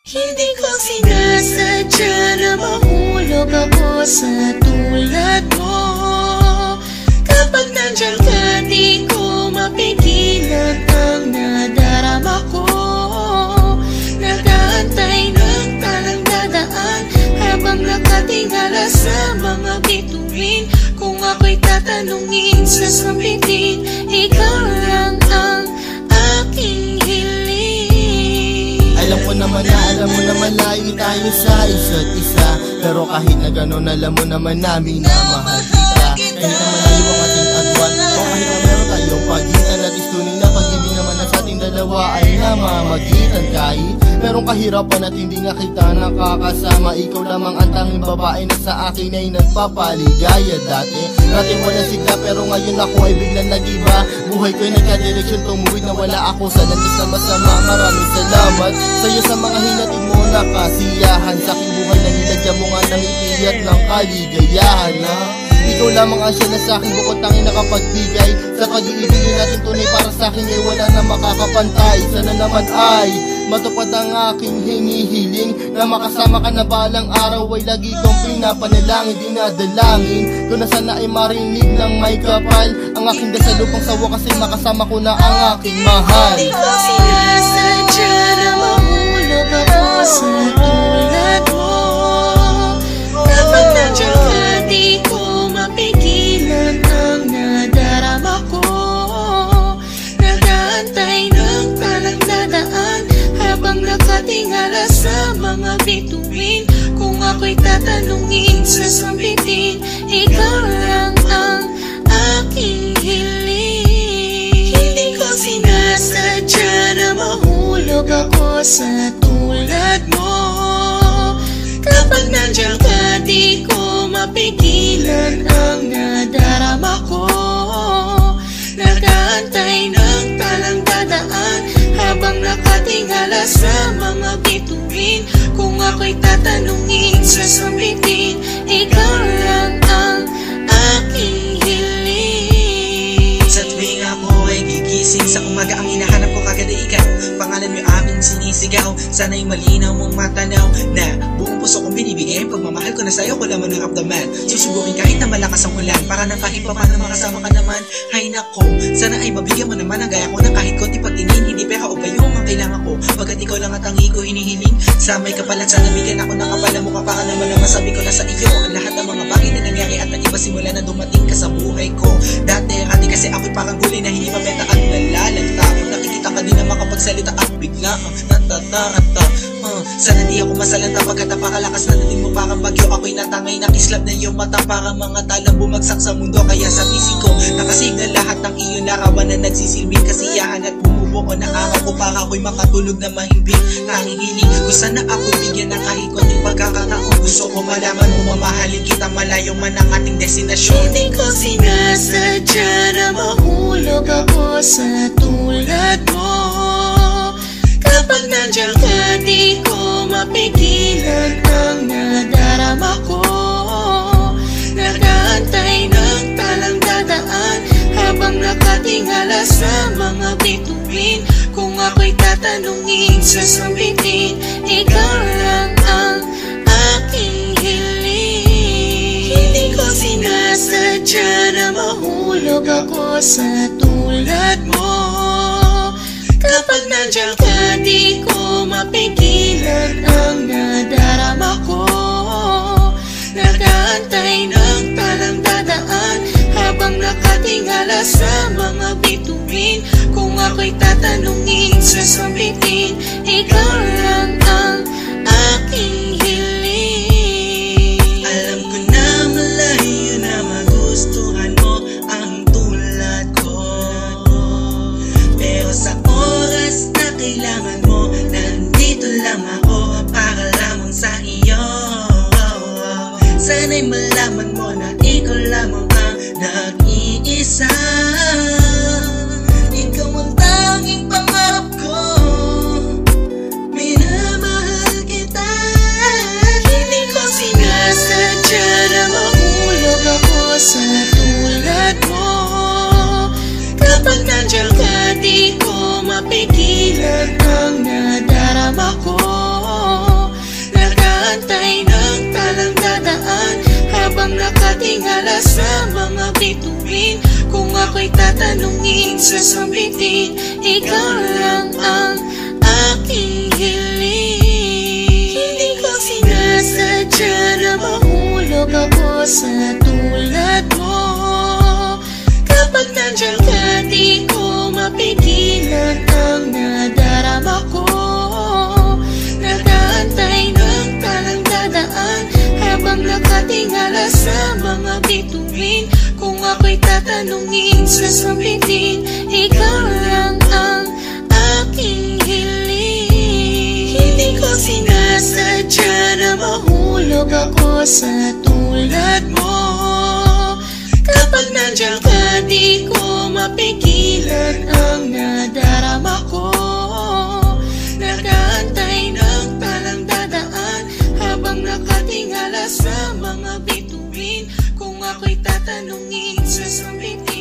Hindi ko sinasadya na mahulog ako sa tulad mo. Kapag nandiyan ka, di ko mapigilan ang nadarama ko. Nag-aantay ng talang dadaan habang nakatingala sa mga bituin. Kung ako'y tatanungin, sasabihin, ikaw lang ang aking hiling. Alam mo naman layo tayo sa isa't isa, pero kahit na gano'n alam mo naman namin na mahal kita. Kahit na malayo ang ating agwan, o kahit na meron tayong pagitan, at istunin na pag-ibig naman na sa ating dalawa ay namamagitan. Kahit merong kahirapan at hindi nga kita nakakasama, ikaw lamang ang tanging babae na sa akin ay nagpapaligaya. Dati walang sigla, pero ngayon ako ay biglang nag-iba. Buhay ko'y nagka-direksyon, tumuwid na wala ako sa landas na masama. Maraming salamat sa'yo sa mga hinatid mo na kasiyahan. Sa aking buhay na nilagyan mo nga ng ipiyat ng kaligayahan, ha? Ikaw lamang ang siya na sa'kin bukod tanging nakapagbigay. Sa pag-iibig natin tunay para sa'kin ay wala na makakapantay. Sana naman ay matupad ang aking hinihiling, na makasama ka na balang araw ay lagi kong pinapanalangin. Dinadalangin ko na sana ay marinig ng may kapal ang aking dasal upang sa wakas ay makasama ko na ang aking mahal. Hindi ko sinasadya na mahulog ako sa tulad mo. Kapag nandiyan ka, di ko mapigilan ang nadarama ko. Nag-aantay ng talang dadaan habang nakatingala sa mga bituin. Kung ako'y tatanungin, sasabihin, ikaw lang ang aking hiling. Hindi ko sinasadya na mahulog ako sa tulad mo. Kapag nandiyan ka, di ko mapigilan ang nadarama ko. Nag-aantay ng talang dadaan habang nakatingala sa mga bituin. Kung ako'y tatanungin, sasabihin, ikaw lang ang aking hiling. Sa tuwing ako ay gigising sa umaga, ang hinahanap ko kagad ay ikaw. Pangalan mo aming sinisigaw, sana'y malinaw mong matanaw na buong puso kong binibigay. Ang pagmamahal ko na sa'yo, ko lamang naramdaman. Susubukin kahit na malakas ang ulan, para na kahit pa paano makasama ka naman. Hay nako, sana ay mabigyan mo naman ang gaya ko na kahit konti pagtingin. Hindi pera o payo ang kailangan ko, pagkat ikaw lang ang tangi ko hinihiling. Sa may kapalan, sana bigyan ako ng kapala mo, para naman ang masabi ko na sa iyo ang lahat ng mga bagay na nangyari at nag-iba simula na dumating ka sa buhay ko. Dati kasi ako'y parang gulay na hindi mabenta at nalalanta. Kung nakikita ka din na makapagsalita at bigla natatarata. Sana di ako masalanta pagkat napakalakas na dating mo parang bagyo. Ako'y natangay na kislap na iyong mata, parang mga talang bumagsak sa mundo. Kaya sa pising ko nakasignal lahat ng iyong larawan na nagsisilbing kasiyahan at bumubuo ng araw ko, para ako'y makatulog na mahimbing. Nanginginig ko sana ako'y bigyan ng kahit konting pagkakataon. Gusto ko malaman mo mamahalin kita malayo man ang ating destinasyon. Hindi ko sinasadya na mahulog ako sa tulad mo. Kapag nandiyan ka, di ko mapigilan ang nadarama ko. Nag-aantay ng talang dadaan habang nakatingala sa mga bituin. Kung ako'y tatanungin, sasabihin, ikaw lang ang aking hiling. Hindi ko sinasadya na mahulog ako sa tulad mo. Kapag nandiyan ka, di ko mapigilan ang nadarama ko. Nag-aantay ng talang dadaan habang nakatingala sa mga bituin. Kung ako'y tatanungin, sasabihin, ikaw lang ang aking hiling. Alam ko na malayo na magustuhan mo ang tulad ko, pero sa oras na kailangan mo, nandito lang ako para lamang sa iyo. Sana'y malaman mo na ikaw lamang ang nag-iisa. Ikaw ang tanging pangarap ko, minamahal kita. Hindi ko sinasadya na mahulog ako sa tulad mo. Kapag nandiyan ka, di ko mapigilan ang nadarama ko. nakatingala sa mga bituin. Kung ako'y tatanungin sa sambitin, ikaw lang ang aking hiling. Hindi ko sinasadya na mahulog ako sa tulad mo. Kapag nandiyan ka, di ko mapigilan ang nadarama ko. Nag-aantay ng talang dadaan habang nakatingala sa mga bituin. Kung ako'y tatanungin sa sambitin, ikaw lang ang aking hiling. Hindi ko sinasadya na mahulog ako sa tulad mo. Kapag nandiyan ka, di ko mapigilan ang nadarama ko. Nag-aantay ng talang dadaan habang nakatingala sa mga bituin. Kung ako'y tatanungin sa sambitin,